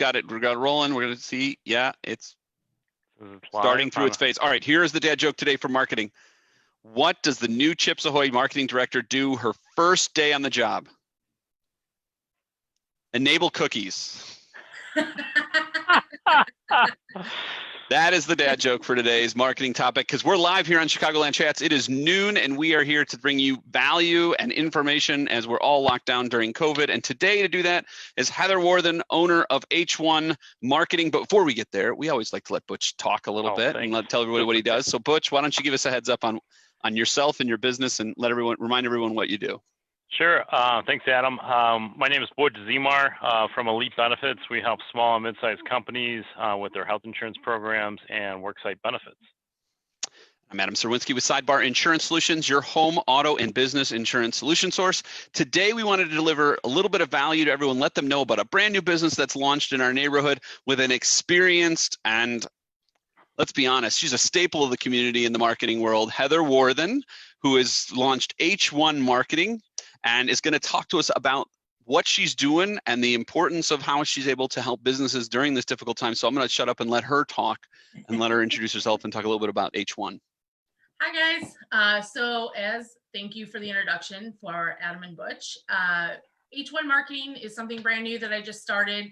got it. We got it rolling. We're going to see. Yeah, it's It's starting through its phase. All right, here is the dad joke today for marketing. What does the new Chips Ahoy marketing director do her first day on the job? Enable cookies. That is the dad joke for today's marketing topic, because we're live here on Chicagoland Chats. It is noon, and we are here to bring you value and information as we're all locked down during COVID. And today to do that is Heather Warthen, owner of H1 Marketing. But before we get there, we always like to let Butch talk a little bit and tell everybody what he does. So Butch, why don't you give us a heads up on yourself and your business, and remind everyone what you do. Sure. Thanks, Adam. My name is Butch Zimar from Elite Benefits. We help small and mid-sized companies with their health insurance programs and worksite benefits. I'm Adam Serwinski with Sidebar Insurance Solutions, your home, auto, and business insurance solution source. Today, we wanted to deliver a little bit of value to everyone, let them know about a brand new business that's launched in our neighborhood with an experienced and, let's be honest, she's a staple of the community in the marketing world, Heather Warthen, who has launched H1 Marketing and is going to talk to us about what she's doing and the importance of how she's able to help businesses during this difficult time. So I'm going to shut up and let her talk and let her introduce herself and talk a little bit about H1. Hi, guys. Thank you for the introduction for Adam and Butch. H1 Marketing is something brand new that I just started.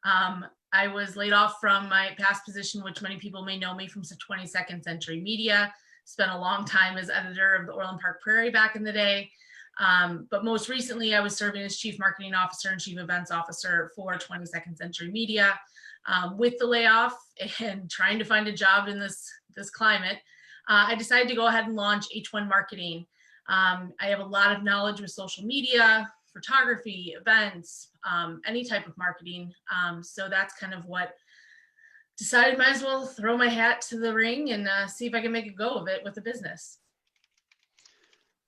I was laid off from my past position, which many people may know me from 22nd Century Media. Spent a long time as editor of the Orland Park Prairie back in the day. But most recently, I was serving as Chief Marketing Officer and Chief Events Officer for 22nd Century Media. With the layoff and trying to find a job in this climate, I decided to go ahead and launch H1 Marketing. I have a lot of knowledge with social media, photography, events, any type of marketing. So that's kind of what decided might as well throw my hat to the ring and see if I can make a go of it with the business.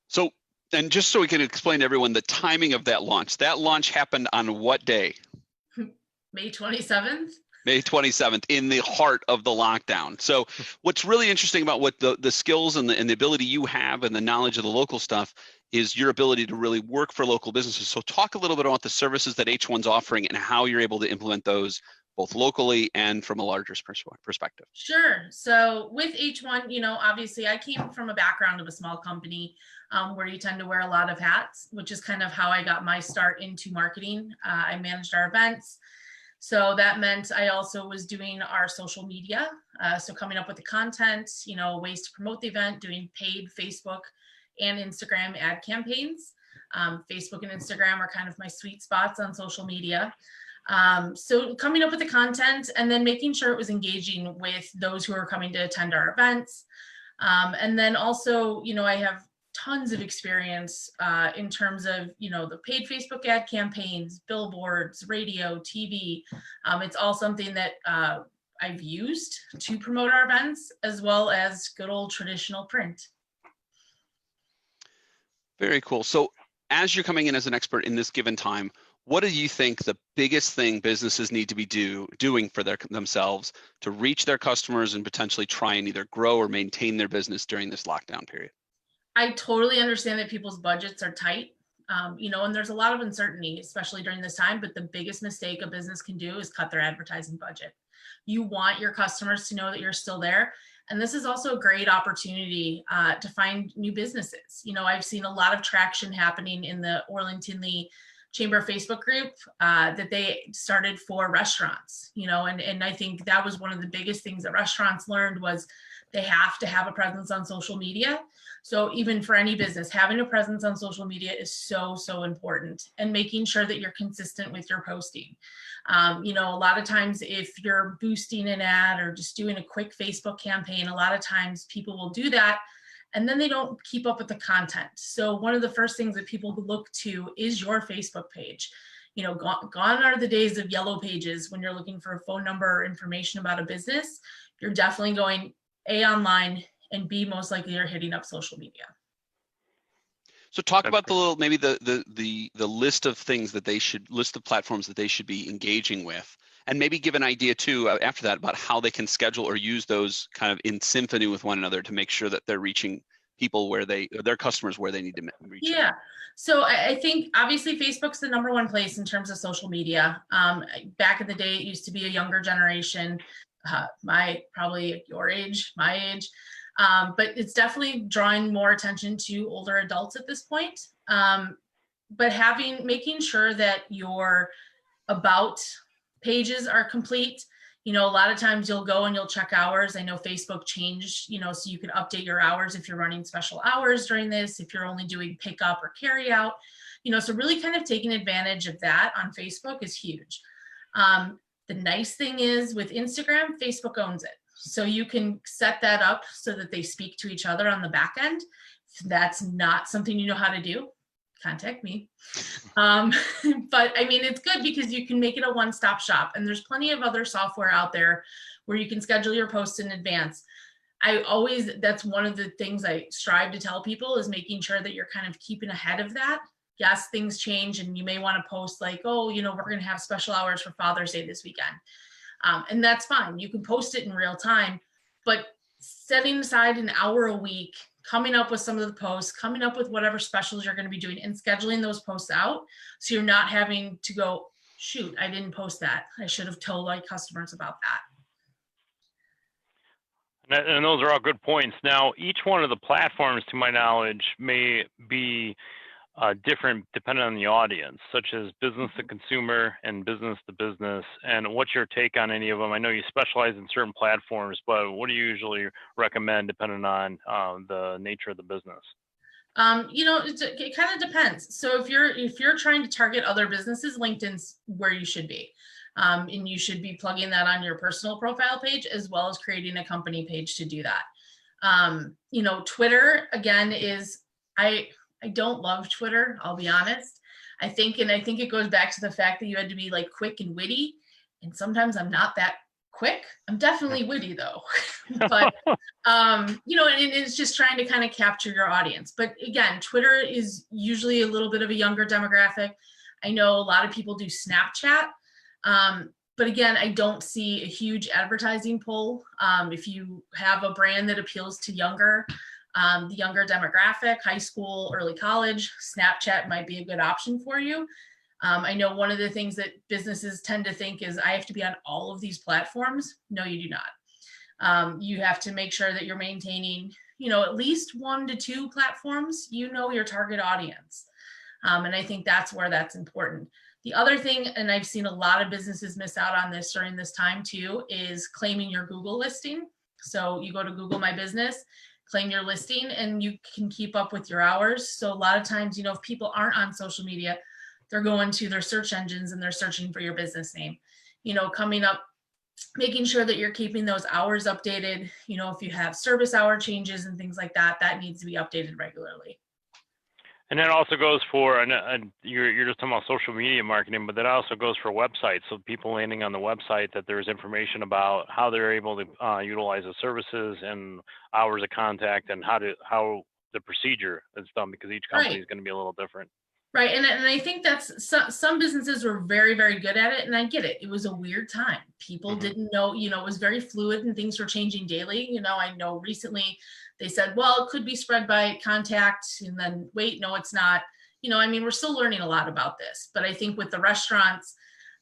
So, and just so we can explain to everyone the timing of that launch happened on what day? May 27th. May 27th, in the heart of the lockdown. So what's really interesting about what the skills and the ability you have and the knowledge of the local stuff is your ability to really work for local businesses. So talk a little bit about the services that H1's offering and how you're able to implement those both locally and from a larger perspective. Sure. So with H1, obviously I came from a background of a small company where you tend to wear a lot of hats, which is kind of how I got my start into marketing. I managed our events. So that meant I also was doing our social media. So coming up with the content, ways to promote the event, doing paid Facebook and Instagram ad campaigns. Facebook and Instagram are kind of my sweet spots on social media. So coming up with the content and then making sure it was engaging with those who are coming to attend our events. And then also, I have tons of experience in terms of, the paid Facebook ad campaigns, billboards, radio, TV. It's all something that I've used to promote our events, as well as good old traditional print. Very cool. So as you're coming in as an expert in this given time, what do you think the biggest thing businesses need to be doing for themselves to reach their customers and potentially try and either grow or maintain their business during this lockdown period? I totally understand that people's budgets are tight, and there's a lot of uncertainty, especially during this time, but the biggest mistake a business can do is cut their advertising budget. You want your customers to know that you're still there. And this is also a great opportunity to find new businesses. I've seen a lot of traction happening in the Orland-Tinley Chamber Facebook group that they started for restaurants, and I think that was one of the biggest things that restaurants learned was they have to have a presence on social media. So even for any business, having a presence on social media is so important, and making sure that you're consistent with your posting. A lot of times if you're boosting an ad or just doing a quick Facebook campaign, a lot of times people will do that and then they don't keep up with the content. So one of the first things that people look to is your Facebook page. Gone are the days of yellow pages when you're looking for a phone number or information about a business. You're definitely going A, online, and B, most likely you're hitting up social media. So talk about the list of things that list of platforms that they should be engaging with, and maybe give an idea too after that about how they can schedule or use those kind of in symphony with one another to make sure that they're reaching people their customers where they need to reach them? Yeah. So I think obviously Facebook's the number one place in terms of social media. Back in the day, it used to be a younger generation, probably your age, my age. But it's definitely drawing more attention to older adults at this point. But making sure that your about pages are complete. A lot of times you'll go and you'll check hours. I know Facebook changed, so you can update your hours if you're running special hours during this, if you're only doing pickup or carry out, so really kind of taking advantage of that on Facebook is huge. The nice thing is with Instagram, Facebook owns it. So you can set that up so that they speak to each other on the back end. If that's not something you know how to do, contact me. But I mean, it's good because you can make it a one-stop shop, and there's plenty of other software out there where you can schedule your posts in advance. That's one of the things I strive to tell people is making sure that you're kind of keeping ahead of that. Yes, things change and you may want to post like, oh, we're going to have special hours for Father's Day this weekend. And that's fine. You can post it in real time, but setting aside an hour a week, coming up with some of the posts, coming up with whatever specials you're going to be doing and scheduling those posts out. So you're not having to go, shoot, I didn't post that. I should have told my customers about that. And those are all good points. Now, each one of the platforms, to my knowledge, may be different depending on the audience, such as business to consumer and business to business. And what's your take on any of them? I know you specialize in certain platforms, but what do you usually recommend depending on the nature of the business? It kind of depends. So if you're trying to target other businesses, LinkedIn's where you should be. And you should be plugging that on your personal profile page as well as creating a company page to do that. Twitter again I don't love Twitter, I'll be honest. I think it goes back to the fact that you had to be like quick and witty. And sometimes I'm not that quick. I'm definitely witty though. But, and it's just trying to kind of capture your audience. But again, Twitter is usually a little bit of a younger demographic. I know a lot of people do Snapchat. But again, I don't see a huge advertising pull. If you have a brand that appeals to the younger demographic, high school, early college, Snapchat might be a good option for you. I know one of the things that businesses tend to think is I have to be on all of these platforms. No, you do not. You have to make sure that you're maintaining, at least 1 to 2 platforms, your target audience. And I think that's where that's important. The other thing, and I've seen a lot of businesses miss out on this during this time too, is claiming your Google listing. So you go to Google My Business, claim your listing, and you can keep up with your hours. So a lot of times, if people aren't on social media, they're going to their search engines and they're searching for your business name. Coming up, making sure that you're keeping those hours updated. If you have service hour changes and things like that, that needs to be updated regularly. And that also goes for, and you're just talking about social media marketing, but that also goes for websites. So people landing on the website, that there's information about how they're able to utilize the services and hours of contact and how the procedure is done, because each company is going to be a little different. Right. And I think that's some businesses were very, very good at it. And I get it. It was a weird time. People didn't know, it was very fluid and things were changing daily. I know recently they said, well, it could be spread by contact, and then wait, no, it's not. We're still learning a lot about this. But I think with the restaurants,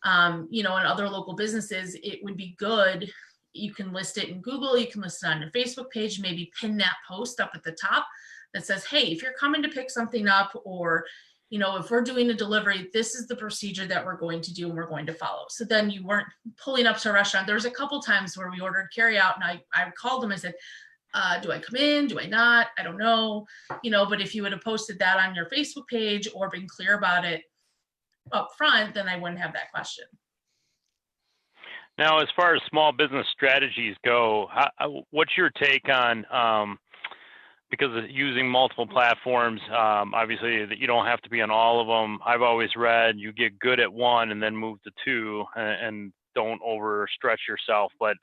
and other local businesses, it would be good. You can list it in Google, you can list it on your Facebook page, maybe pin that post up at the top that says, hey, if you're coming to pick something up, or if we're doing a delivery, this is the procedure that we're going to do and we're going to follow. So then you weren't pulling up to a restaurant. There was a couple times where we ordered carry out, and I called them and said, do I come in? Do I not? I don't know. But if you would have posted that on your Facebook page or been clear about it up front, then I wouldn't have that question. Now, as far as small business strategies go, what's your take on, because of using multiple platforms, obviously you don't have to be on all of them. I've always read you get good at one and then move to 2 and don't overstretch yourself, but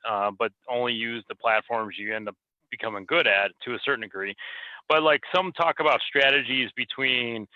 only use the platforms you end up becoming good at to a certain degree. But like some talk about strategies between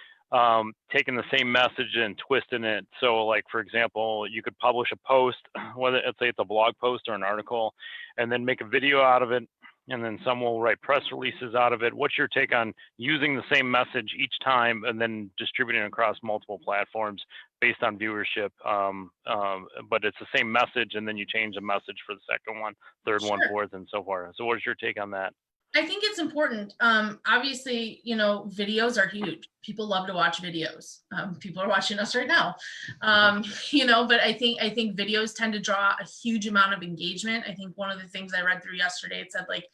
taking the same message and twisting it. So like, for example, you could publish a post, whether let's say it's a blog post or an article, and then make a video out of it, and then some will write press releases out of it. What's your take on using the same message each time and then distributing across multiple platforms based on viewership? But it's the same message, and then you change the message for the second one, third one, Sure. fourth, and so forth. So what's your take on that? I think it's important. Obviously, videos are huge. People love to watch videos. People are watching us right now. But I think videos tend to draw a huge amount of engagement. I think one of the things I read through yesterday, it said like,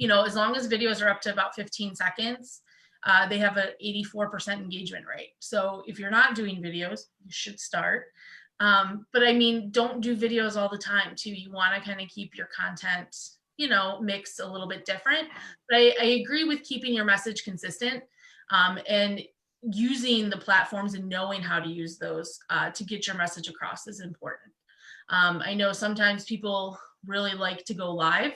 as long as videos are up to about 15 seconds, they have an 84% engagement rate. So if you're not doing videos, you should start. But I mean, don't do videos all the time too. You want to kind of keep your content mix a little bit different. But I agree with keeping your message consistent, and using the platforms and knowing how to use those to get your message across is important. I know sometimes people really like to go live,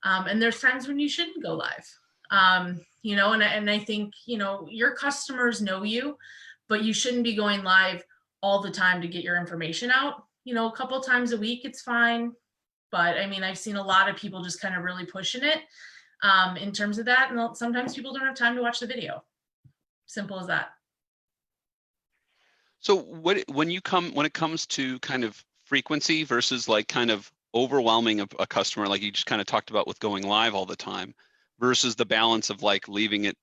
and there's times when you shouldn't go live. And I think, your customers know you, but you shouldn't be going live all the time to get your information out. A couple times a week, it's fine. But I mean, I've seen a lot of people just kind of really pushing it in terms of that. And sometimes people don't have time to watch the video. Simple as that. So when it comes to kind of frequency versus like kind of overwhelming a customer, like you just kind of talked about with going live all the time, versus the balance of like leaving it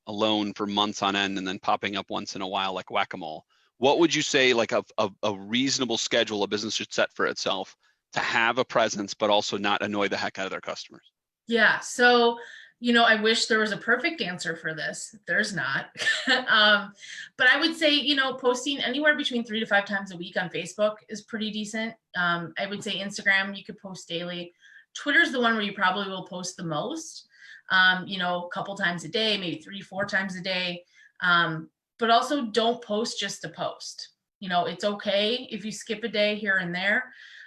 alone for months on end and then popping up once in a while like whack-a-mole, what would you say like a reasonable schedule a business should set for itself to have a presence, but also not annoy the heck out of their customers? Yeah. So, I wish there was a perfect answer for this. There's not. But I would say, posting anywhere between 3 to 5 times a week on Facebook is pretty decent. I would say Instagram, you could post daily. Twitter's the one where you probably will post the most, a couple times a day, maybe 3, 4 times a day. But also don't post just to post. It's okay if you skip a day here and there.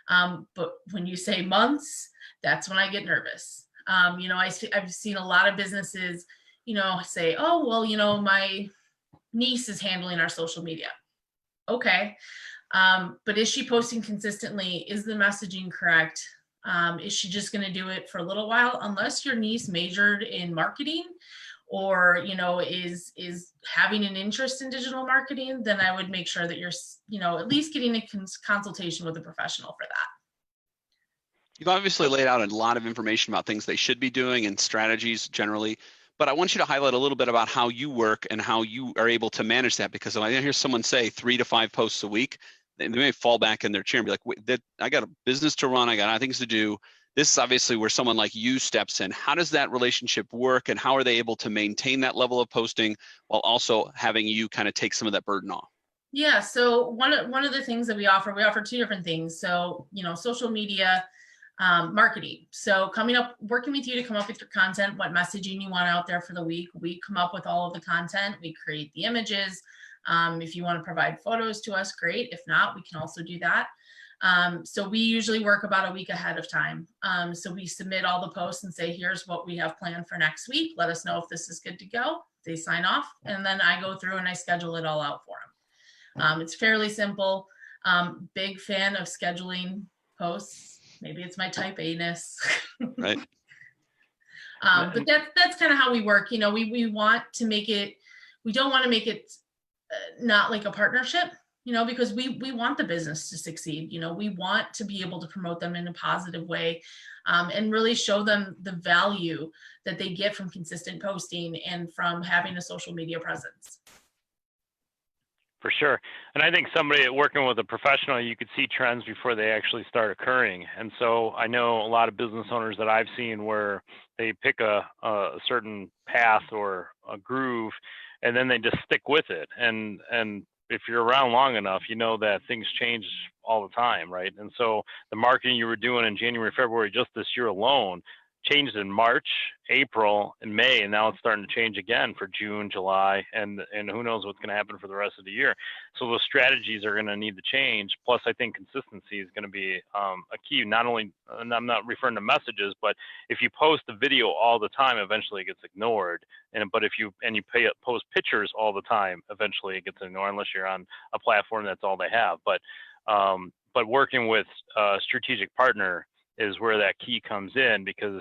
But when you say months, that's when I get nervous. I've seen a lot of businesses, say, oh, well, my niece is handling our social media. Okay. But is she posting consistently? Is the messaging correct? Is she just going to do it for a little while? Unless your niece majored in marketing or, is having an interest in digital marketing, then I would make sure that you're, at least getting a consultation with a professional for that. You've obviously laid out a lot of information about things they should be doing and strategies generally, but I want you to highlight a little bit about how you work and how you are able to manage that, because when I hear someone say 3 to 5 posts a week, they may fall back in their chair and be like, wait, I got a business to run, I got other things to do. This is obviously where someone like you steps in. How does that relationship work, and how are they able to maintain that level of posting while also having you kind of take some of that burden off? Yeah, so one of the things that we offer 2 different things. So, social media marketing. So working with you to come up with your content, what messaging you want out there for the week. We come up with all of the content. We create the images. If you want to provide photos to us, great. If not, we can also do that. So we usually work about a week ahead of time. So we submit all the posts and say, here's what we have planned for next week. Let us know if this is good to go. They sign off, and then I go through and I schedule it all out for them. It's fairly simple. Big fan of scheduling posts. Maybe it's my type A-ness. Right. But that's kind of how we work. We want to make it, we don't want to make it not like a partnership, because we want the business to succeed. We want to be able to promote them in a positive way, and really show them the value that they get from consistent posting and from having a social media presence. For sure. And I think somebody working with a professional, you could see trends before they actually start occurring. And so I know a lot of business owners that I've seen where they pick a certain path or a groove, and then they just stick with it. And if you're around long enough, you know that things change all the time, right? And so the marketing you were doing in January, February, just this year alone, changed in March, April, and May, and now it's starting to change again for June, July, and who knows what's going to happen for the rest of the year. So those strategies are going to need to change. Plus, I think consistency is going to be a key. Not only, and I'm not referring to messages, but if you post a video all the time, eventually it gets ignored. But if you post pictures all the time, eventually it gets ignored, unless you're on a platform that's all they have. But working with a strategic partner is where that key comes in, because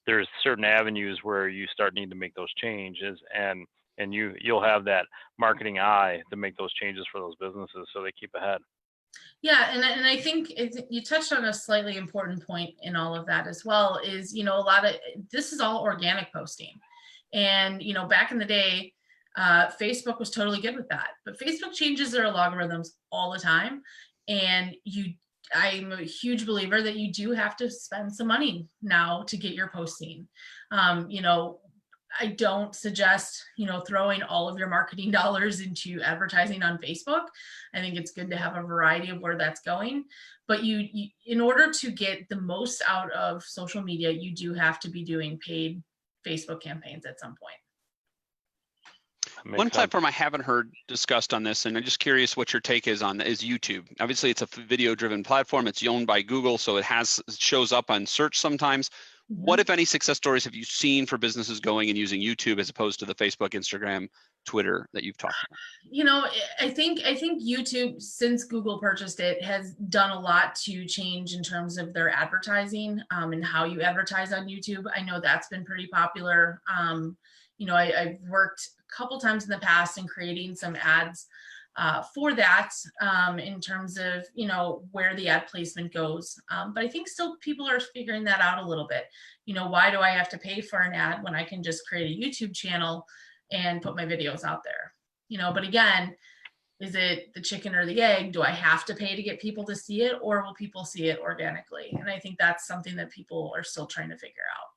there's certain avenues where you start needing to make those changes, and you'll have that marketing eye to make those changes for those businesses so they keep ahead. Yeah, and I think you touched on a slightly important point in all of that as well, is, a lot of this is all organic posting. And, back in the day, Facebook was totally good with that. But Facebook changes their algorithms all the time. And I'm a huge believer that you do have to spend some money now to get your posting. I don't suggest, throwing all of your marketing dollars into advertising on Facebook. I think it's good to have a variety of where that's going. But you in order to get the most out of social media, you do have to be doing paid Facebook campaigns at some point. One platform I haven't heard discussed on this, and I'm just curious what your take is on, is YouTube. Obviously, it's a video-driven platform. It's owned by Google, so it shows up on search sometimes. Mm-hmm. What, if any, success stories have you seen for businesses going and using YouTube as opposed to the Facebook, Instagram, Twitter that you've talked about? I think YouTube, since Google purchased it, has done a lot to change in terms of their advertising and how you advertise on YouTube. I know that's been pretty popular. I've worked a couple times in the past in creating some ads for that in terms of, where the ad placement goes. But I think still people are figuring that out a little bit. Why do I have to pay for an ad when I can just create a YouTube channel and put my videos out there? But again, is it the chicken or the egg? Do I have to pay to get people to see it, or will people see it organically? And I think that's something that people are still trying to figure out.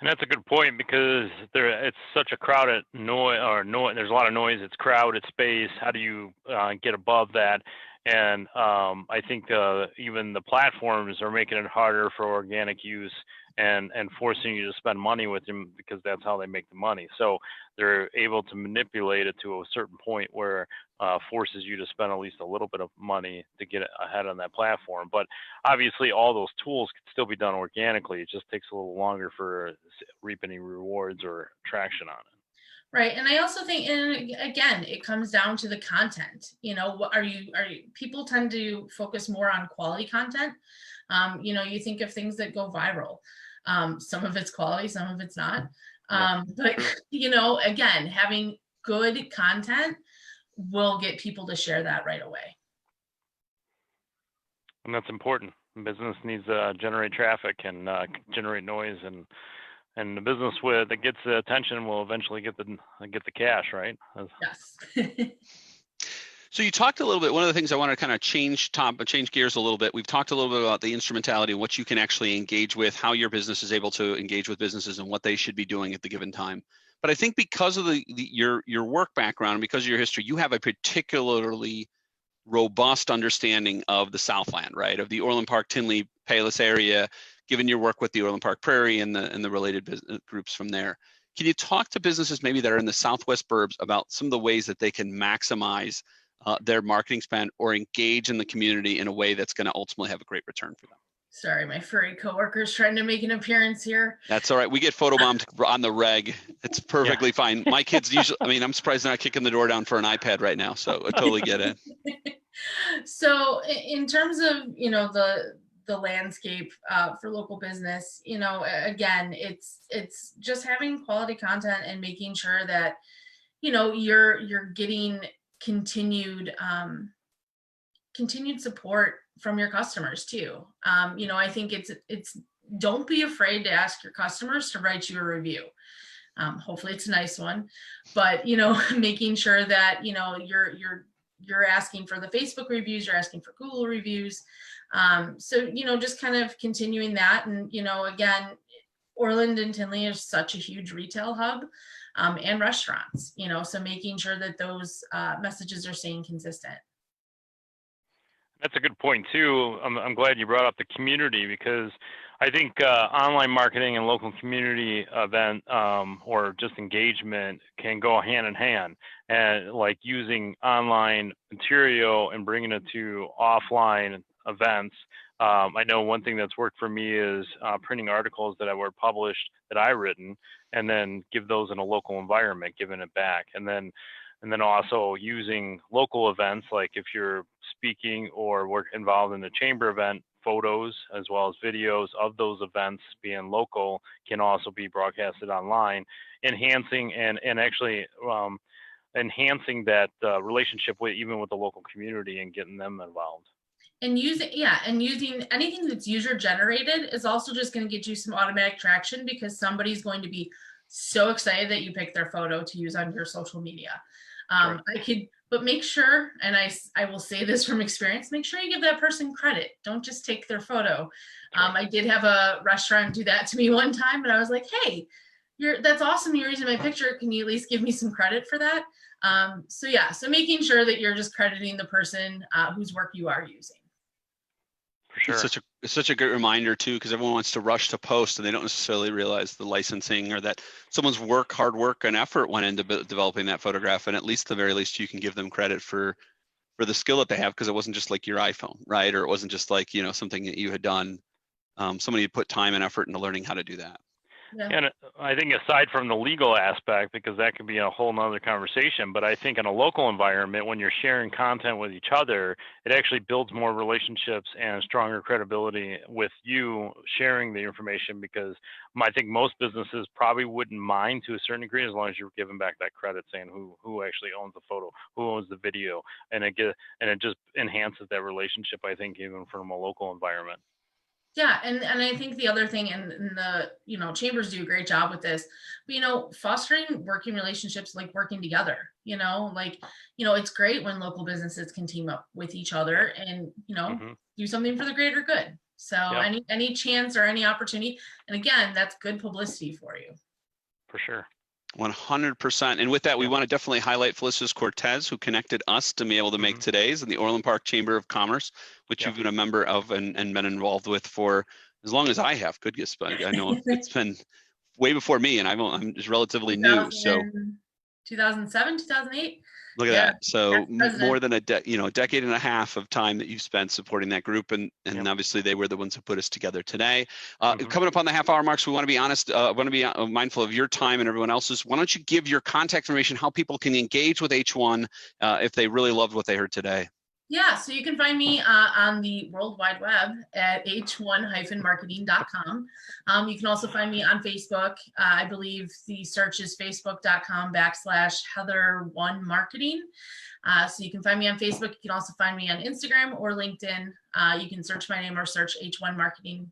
And that's a good point, because it's such a crowded noise, there's a lot of noise. It's crowded space. How do you get above that? And I think even the platforms are making it harder for organic use and forcing you to spend money with them, because that's how they make the money. So they're able to manipulate it to a certain point where forces you to spend at least a little bit of money to get ahead on that platform. But obviously all those tools can still be done organically. It just takes a little longer for reaping any rewards or traction on it. Right. And I also think, and again, it comes down to the content. People tend to focus more on quality content. You think of things that go viral. Some of it's quality, some of it's not. But, again, having good content will get people to share that right away. And that's important. Business needs to generate traffic and generate noise, and the business that gets the attention will eventually get the cash, right? Yes. So you talked a little bit, one of the things I want to kind of change gears a little bit. We've talked a little bit about the instrumentality and what you can actually engage with, how your business is able to engage with businesses and what they should be doing at the given time. But I think because of your work background and because of your history, you have a particularly robust understanding of the Southland, right? Of the Orland Park, Tinley, Palos area, given your work with the Orland Park Prairie and the related business groups from there. Can you talk to businesses maybe that are in the Southwest burbs about some of the ways that they can maximize their marketing spend or engage in the community in a way that's going to ultimately have a great return for them? Sorry, my furry coworker's trying to make an appearance here. That's all right. We get photobombed on the reg. It's perfectly fine. My kids usually, I'm surprised they're not kicking the door down for an iPad right now. So I totally get it. So in terms of, the landscape for local business, again, it's just having quality content and making sure that, you're getting continued support from your customers too. I think it's don't be afraid to ask your customers to write you a review. Hopefully it's a nice one, but making sure that you're asking for the Facebook reviews, you're asking for Google reviews. So just kind of continuing that, and again, Orland and Tinley is such a huge retail hub. And restaurants, so making sure that those messages are staying consistent. That's a good point too. I'm glad you brought up the community, because I think online marketing and local community event or just engagement can go hand in hand, and like using online material and bringing it to offline events. I know one thing that's worked for me is printing articles that were published that I written, and then give those in a local environment, giving it back. And then also using local events, like if you're speaking or work involved in a chamber event, photos as well as videos of those events being local can also be broadcasted online, enhancing and actually enhancing that relationship with even with the local community and getting them involved. And using anything that's user generated is also just going to get you some automatic traction, because somebody's going to be so excited that you picked their photo to use on your social media. But make sure, and I will say this from experience, make sure you give that person credit. Don't just take their photo. I did have a restaurant do that to me one time, and I was like, hey, that's awesome, you're using my picture. Can you at least give me some credit for that? So making sure that you're just crediting the person whose work you are using. For sure. It's such a great reminder too, because everyone wants to rush to post and they don't necessarily realize the licensing or that someone's hard work and effort went into developing that photograph. And at least the very least you can give them credit for the skill that they have, because it wasn't just like your iPhone, right? Or it wasn't just like, something that you had done. Somebody had put time and effort into learning how to do that. Yeah. And I think aside from the legal aspect, because that could be a whole nother conversation, but I think in a local environment, when you're sharing content with each other, it actually builds more relationships and stronger credibility with you sharing the information, because I think most businesses probably wouldn't mind to a certain degree as long as you're giving back that credit, saying who actually owns the photo, who owns the video, and it just enhances that relationship, I think, even from a local environment. Yeah, and I think the other thing, and the chambers do a great job with this, but fostering working relationships, like working together. It's great when local businesses can team up with each other and do something for the greater good. So any chance or any opportunity, and again, that's good publicity for you. For sure. 100%. And with that, we want to definitely highlight Felicitas Cortez, who connected us to be able to make today's, and the Orland Park Chamber of Commerce, which you've been a member of and been involved with for as long as I have. Goodness, but I know it's been way before me, and I'm just relatively new. So 2007, 2008. Look at that. So more than a decade and a half of time that you've spent supporting that group. And obviously they were the ones who put us together today. Coming up on the half-hour mark, so we want to be honest, want to be mindful of your time and everyone else's. Why don't you give your contact information, how people can engage with H1 if they really loved what they heard today? Yeah, so you can find me on the World Wide Web at h1-marketing.com. You can also find me on Facebook. I believe the search is facebook.com/Heather1Marketing. So you can find me on Facebook. You can also find me on Instagram or LinkedIn. You can search my name or search H1 Marketing.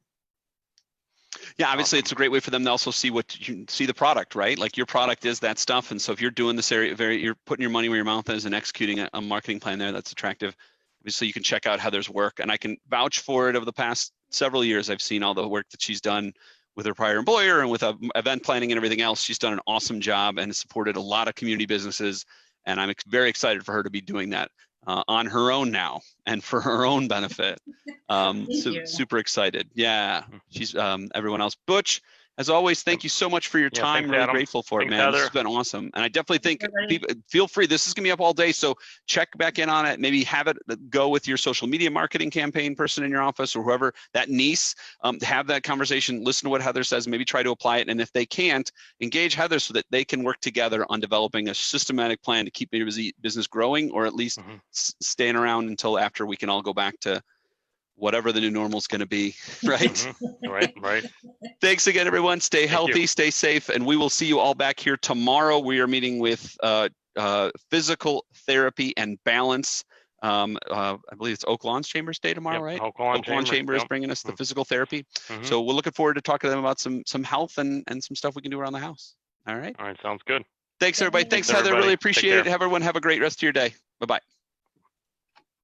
Yeah, obviously it's a great way for them to also see the product, right? Like your product is that stuff. And so if you're doing this area, you're putting your money where your mouth is and executing a marketing plan there that's attractive. Obviously you can check out Heather's work, and I can vouch for it. Over the past several years, I've seen all the work that she's done with her prior employer and with event planning and everything else. She's done an awesome job and supported a lot of community businesses. And I'm very excited for her to be doing that on her own now and for her own benefit. Super excited. Yeah, she's everyone else. Butch, as always, thank you so much for your time. Thanks, really Adam. grateful for Thanks, it, man. Heather. This has been awesome. And I definitely think people feel free. This is gonna be up all day. So check back in on it. Maybe have it go with your social media marketing campaign person in your office or whoever, that niece, have that conversation, listen to what Heather says, maybe try to apply it. And if they can't, engage Heather so that they can work together on developing a systematic plan to keep your business growing, or at least staying around until after we can all go back to whatever the new normal is going to be, right? Right. Thanks again, everyone. Stay healthy, stay safe, and we will see you all back here tomorrow. We are meeting with physical therapy and balance. I believe it's Oak Lawn's Chambers Day tomorrow, right? Oak Lawn Chamber is bringing us the physical therapy. So we're looking forward to talking to them about some health and some stuff we can do around the house. All right. All right. Sounds good. Thanks, everybody. Thanks, Heather. Really appreciate it. Everyone have a great rest of your day. Bye-bye.